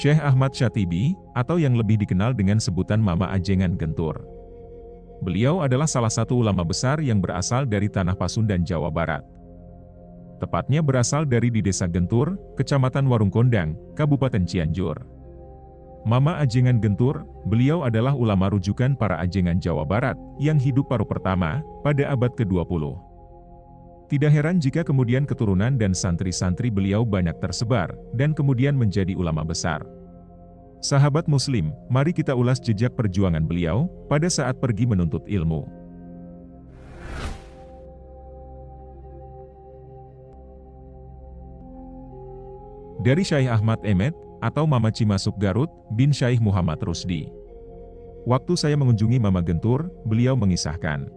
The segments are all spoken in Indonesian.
Syekh Ahmad Syatibi, atau yang lebih dikenal dengan sebutan Mama Ajengan Gentur. Beliau adalah salah satu ulama besar yang berasal dari Tanah Pasundan, Jawa Barat. Tepatnya berasal dari di Desa Gentur, Kecamatan Warung Kondang, Kabupaten Cianjur. Mama Ajengan Gentur, beliau adalah ulama rujukan para ajengan Jawa Barat, yang hidup paruh pertama, pada abad ke-20. Tidak heran jika kemudian keturunan dan santri-santri beliau banyak tersebar, dan kemudian menjadi ulama besar. Sahabat Muslim, mari kita ulas jejak perjuangan beliau, pada saat pergi menuntut ilmu. Dari Syekh Ahmad Emet, atau Mama Cimasuk Garut, bin Syekh Muhammad Rusdi. Waktu saya mengunjungi Mama Gentur, beliau mengisahkan.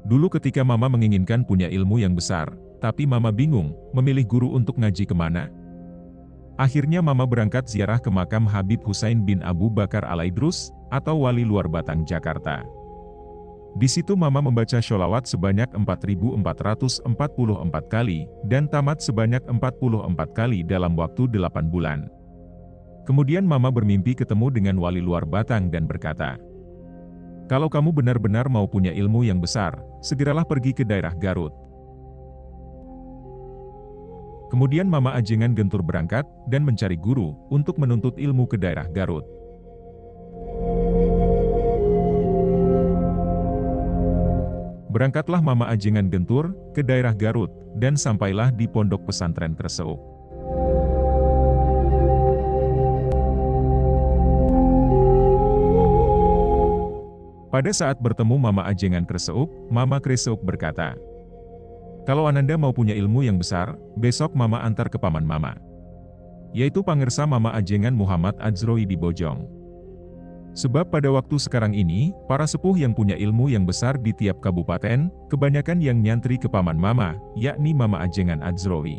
Dulu ketika Mama menginginkan punya ilmu yang besar, tapi Mama bingung, memilih guru untuk ngaji kemana. Akhirnya Mama berangkat ziarah ke makam Habib Husain bin Abu Bakar Al-Aidrus, atau Wali Luar Batang, Jakarta. Di situ Mama membaca sholawat sebanyak 4.444 kali, dan tamat sebanyak 44 kali dalam waktu 8 bulan. Kemudian Mama bermimpi ketemu dengan Wali Luar Batang dan berkata, "Kalau kamu benar-benar mau punya ilmu yang besar, segeralah pergi ke daerah Garut." Kemudian Mama Ajengan Gentur berangkat, dan mencari guru, untuk menuntut ilmu ke daerah Garut. Berangkatlah Mama Ajengan Gentur, ke daerah Garut, dan sampailah di pondok pesantren Kreseuk. Pada saat bertemu Mama Ajengan Kreseuk, Mama Kreseuk berkata, "Kalau Ananda mau punya ilmu yang besar, besok Mama antar ke paman Mama, yaitu pangersa Mama Ajengan Muhammad Adzroi di Bojong. Sebab pada waktu sekarang ini, para sepuh yang punya ilmu yang besar di tiap kabupaten, kebanyakan yang nyantri ke paman Mama, yakni Mama Ajengan Adzroi."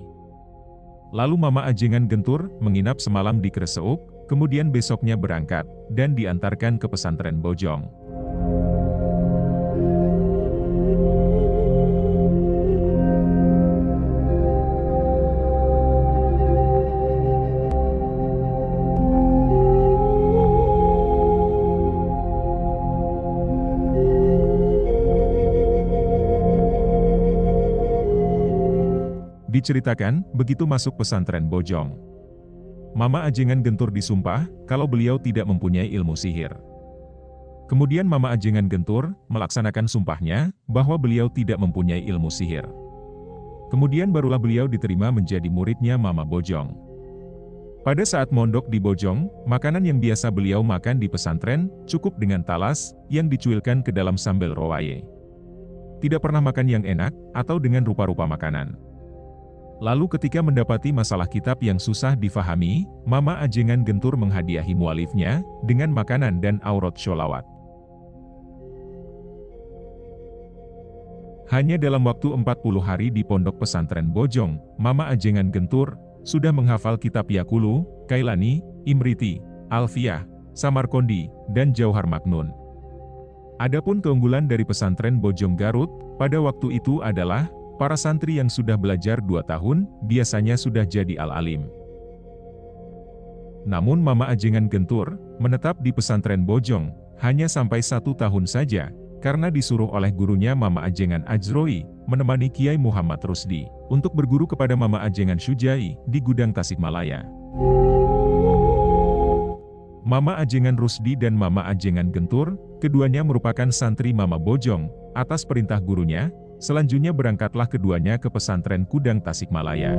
Lalu Mama Ajengan Gentur menginap semalam di Kreseuk, kemudian besoknya berangkat, dan diantarkan ke pesantren Bojong. Diceritakan, begitu masuk pesantren Bojong, Mama Ajengan Gentur disumpah, kalau beliau tidak mempunyai ilmu sihir. Kemudian Mama Ajengan Gentur, melaksanakan sumpahnya, bahwa beliau tidak mempunyai ilmu sihir. Kemudian barulah beliau diterima menjadi muridnya Mama Bojong. Pada saat mondok di Bojong, makanan yang biasa beliau makan di pesantren, cukup dengan talas, yang dicuilkan ke dalam sambal rowaye. Tidak pernah makan yang enak, atau dengan rupa-rupa makanan. Lalu ketika mendapati masalah kitab yang susah difahami, Mama Ajengan Gentur menghadiahi mualifnya, dengan makanan dan aurat sholawat. Hanya dalam waktu 40 hari di pondok pesantren Bojong, Mama Ajengan Gentur, sudah menghafal kitab Yaqulu, Kailani, Imriti, Alfiyah, Samarkondi, dan Jauhar Maknun. Adapun keunggulan dari pesantren Bojong Garut, pada waktu itu adalah, para santri yang sudah belajar 2 tahun, biasanya sudah jadi al-alim. Namun Mama Ajengan Gentur, menetap di pesantren Bojong, hanya sampai 1 tahun saja, karena disuruh oleh gurunya Mama Ajengan Adzroi, menemani Kiai Muhammad Rusdi, untuk berguru kepada Mama Ajengan Syujai, di Gudang Tasikmalaya. Mama Ajengan Rusdi dan Mama Ajengan Gentur, keduanya merupakan santri Mama Bojong, atas perintah gurunya. Selanjutnya berangkatlah keduanya ke pesantren Gudang Tasikmalaya.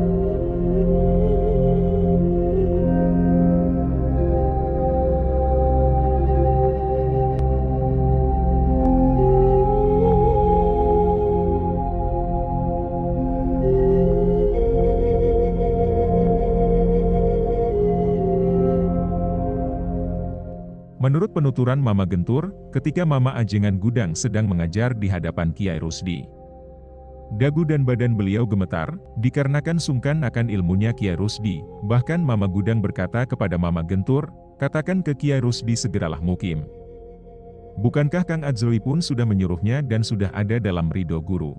Menurut penuturan Mama Gentur, ketika Mama Ajengan Gudang sedang mengajar di hadapan Kiai Rusdi, dagu dan badan beliau gemetar, dikarenakan sungkan akan ilmunya Kiai Rusdi. Bahkan Mama Gudang berkata kepada Mama Gentur, "Katakan ke Kiai Rusdi segeralah mukim. Bukankah Kang Adzroi pun sudah menyuruhnya dan sudah ada dalam ridho guru?"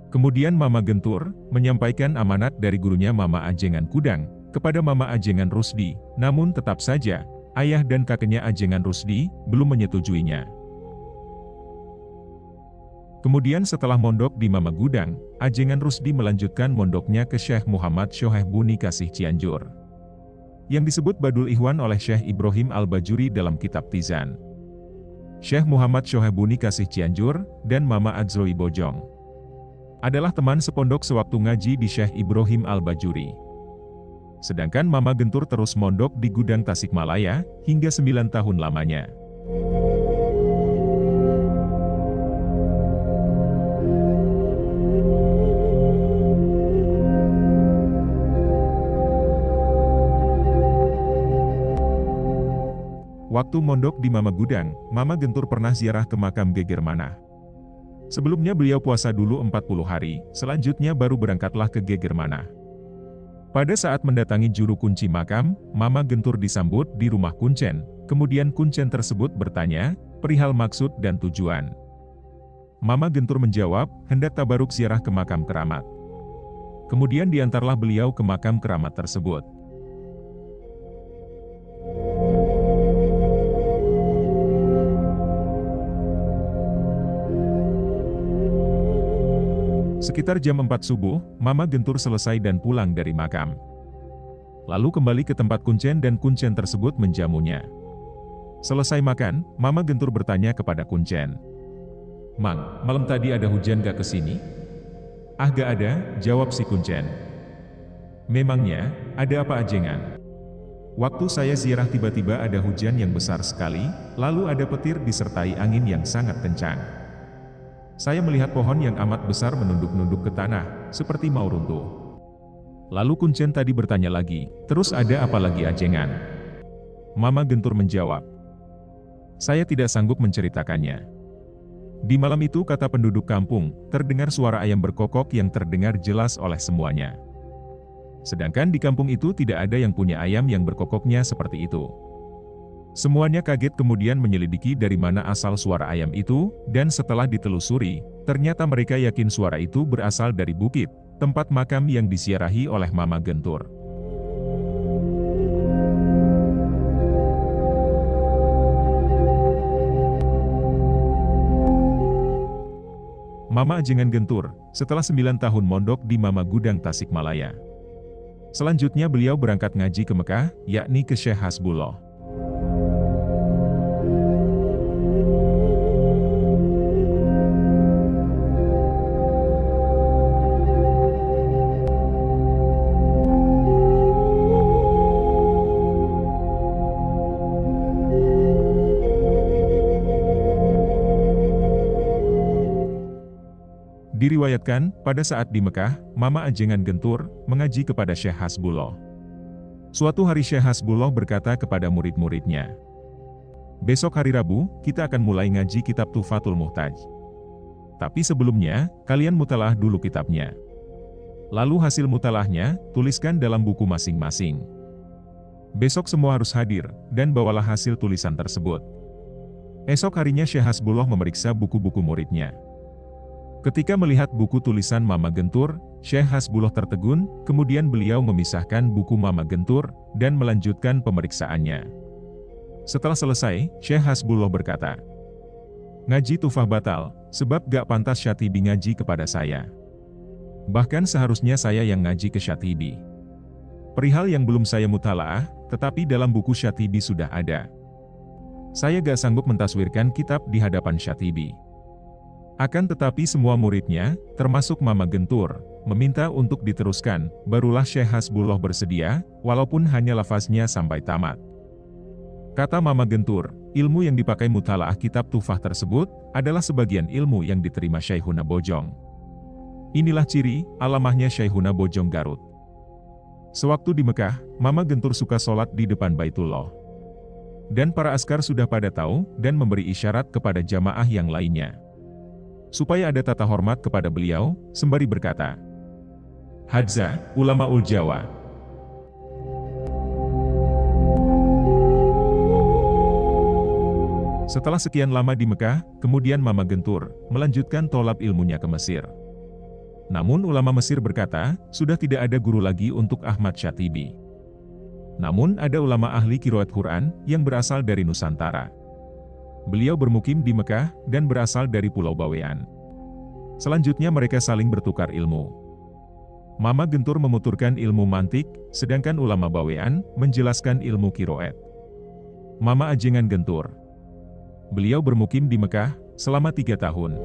Kemudian Mama Gentur menyampaikan amanat dari gurunya Mama Ajengan Gudang, kepada Mama Ajengan Rusdi, namun tetap saja, ayah dan kakeknya Ajengan Rusdi belum menyetujuinya. Kemudian setelah mondok di Mama Gudang, Ajengan Rusdi melanjutkan mondoknya ke Syekh Muhammad Shoheh Buni Kasih Cianjur, yang disebut Badul Ikhwan oleh Syekh Ibrahim Al-Bajuri dalam kitab Tizan. Syekh Muhammad Shoheh Buni Kasih Cianjur dan Mama Adzroi Bojong adalah teman sepondok sewaktu ngaji di Syekh Ibrahim Al-Bajuri. Sedangkan Mama Gentur terus mondok di Gudang Tasikmalaya hingga 9 tahun lamanya. Waktu mondok di Mama Gudang, Mama Gentur pernah ziarah ke makam Geger Manah. Sebelumnya beliau puasa dulu 40 hari, selanjutnya baru berangkatlah ke Geger Manah. Pada saat mendatangi juru kunci makam, Mama Gentur disambut di rumah kuncen, kemudian kuncen tersebut bertanya, perihal maksud dan tujuan. Mama Gentur menjawab, hendak tabaruk ziarah ke makam keramat. Kemudian diantarlah beliau ke makam keramat tersebut. Sekitar jam 4 subuh, Mama Gentur selesai dan pulang dari makam. Lalu kembali ke tempat kuncen dan kuncen tersebut menjamunya. Selesai makan, Mama Gentur bertanya kepada kuncen, "Mang, malam tadi ada hujan gak kesini?" "Ah gak ada," jawab si kuncen. "Memangnya, ada apa Ajengan?" "Waktu saya ziarah tiba-tiba ada hujan yang besar sekali, lalu ada petir disertai angin yang sangat kencang. Saya melihat pohon yang amat besar menunduk-nunduk ke tanah, seperti mau runtuh." Lalu kuncen tadi bertanya lagi, "Terus ada apa lagi Ajengan?" Mama Gentur menjawab, "Saya tidak sanggup menceritakannya. Di malam itu," kata penduduk kampung, "terdengar suara ayam berkokok yang terdengar jelas oleh semuanya. Sedangkan di kampung itu tidak ada yang punya ayam yang berkokoknya seperti itu. Semuanya kaget kemudian menyelidiki dari mana asal suara ayam itu, dan setelah ditelusuri, ternyata mereka yakin suara itu berasal dari bukit, tempat makam yang disiarahi oleh Mama Gentur." Mama Ajengan Gentur, setelah 9 tahun mondok di Mama Gudang Tasikmalaya. Selanjutnya beliau berangkat ngaji ke Mekah, yakni ke Syekh Hasbullah. Diriwayatkan, pada saat di Mekah, Mama Ajengan Gentur mengaji kepada Syekh Hasbullah. Suatu hari Syekh Hasbullah berkata kepada murid-muridnya, "Besok hari Rabu, kita akan mulai ngaji kitab Tuhfatul Muhtaj. Tapi sebelumnya, kalian mutalaah dulu kitabnya. Lalu hasil mutalahnya, tuliskan dalam buku masing-masing. Besok semua harus hadir, dan bawalah hasil tulisan tersebut." Esok harinya Syekh Hasbullah memeriksa buku-buku muridnya. Ketika melihat buku tulisan Mama Gentur, Syekh Hasbullah tertegun, kemudian beliau memisahkan buku Mama Gentur, dan melanjutkan pemeriksaannya. Setelah selesai, Syekh Hasbullah berkata, "Ngaji Tuhfah batal, sebab gak pantas Syatibi ngaji kepada saya. Bahkan seharusnya saya yang ngaji ke Syatibi. Perihal yang belum saya mutalaah, tetapi dalam buku Syatibi sudah ada. Saya gak sanggup mentaswirkan kitab di hadapan Syatibi." Akan tetapi semua muridnya, termasuk Mama Gentur, meminta untuk diteruskan, barulah Syekh Hasbullah bersedia, walaupun hanya lafaznya sampai tamat. Kata Mama Gentur, ilmu yang dipakai mutalaah kitab Tuhfah tersebut, adalah sebagian ilmu yang diterima Syekhuna Bojong. Inilah ciri, alamahnya Syekhuna Bojong Garut. Sewaktu di Mekah, Mama Gentur suka sholat di depan Baitullah. Dan para askar sudah pada tahu, dan memberi isyarat kepada jamaah yang lainnya, supaya ada tata hormat kepada beliau, sembari berkata, "Hadza, ulamaul Jawa." Setelah sekian lama di Mekah, kemudian Mama Gentur melanjutkan tolab ilmunya ke Mesir. Namun ulama Mesir berkata, sudah tidak ada guru lagi untuk Ahmad Syatibi. Namun ada ulama ahli qiraat Quran yang berasal dari Nusantara. Beliau bermukim di Mekah dan berasal dari Pulau Bawean. Selanjutnya mereka saling bertukar ilmu. Mama Gentur memuturkan ilmu mantik, sedangkan ulama Bawean menjelaskan ilmu qiraat. Mama Ajengan Gentur. Beliau bermukim di Mekah selama 3 tahun.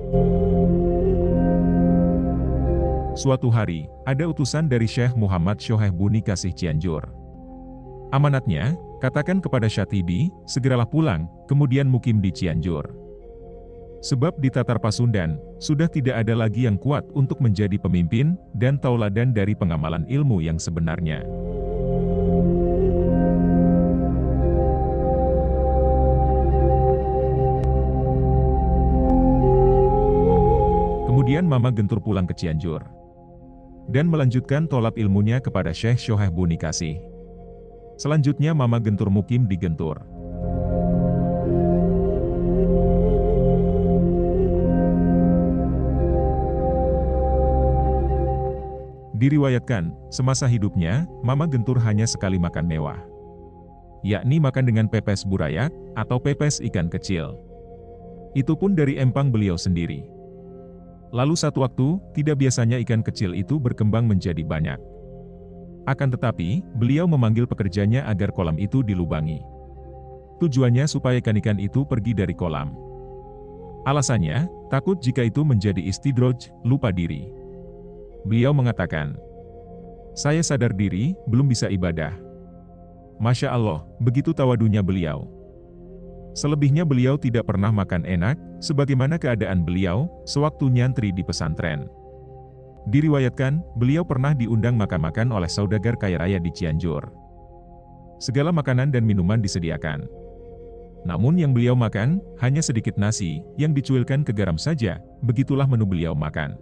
Suatu hari, ada utusan dari Syekh Muhammad Shoheh Buni Kasih Cianjur. Amanatnya, katakan kepada Syatibi, segeralah pulang, kemudian mukim di Cianjur. Sebab di Tatar Pasundan, sudah tidak ada lagi yang kuat untuk menjadi pemimpin, dan tauladan dari pengamalan ilmu yang sebenarnya. Kemudian Mama Gentur pulang ke Cianjur. Dan melanjutkan tolab ilmunya kepada Syekh Shoheh Buni Kasih. Selanjutnya Mama Gentur mukim di Gentur. Diriwayatkan, semasa hidupnya, Mama Gentur hanya sekali makan mewah. Yakni makan dengan pepes burayak, atau pepes ikan kecil. Itu pun dari empang beliau sendiri. Lalu satu waktu, tidak biasanya ikan kecil itu berkembang menjadi banyak. Akan tetapi, beliau memanggil pekerjanya agar kolam itu dilubangi. Tujuannya supaya ikan-ikan itu pergi dari kolam. Alasannya, takut jika itu menjadi istidroj, lupa diri. Beliau mengatakan, "Saya sadar diri, belum bisa ibadah." Masya Allah, begitu tawadunya beliau. Selebihnya beliau tidak pernah makan enak, sebagaimana keadaan beliau, sewaktu nyantri di pesantren. Diriwayatkan, beliau pernah diundang makan-makan oleh saudagar kaya raya di Cianjur. Segala makanan dan minuman disediakan. Namun yang beliau makan, hanya sedikit nasi, yang dicuilkan ke garam saja, begitulah menu beliau makan.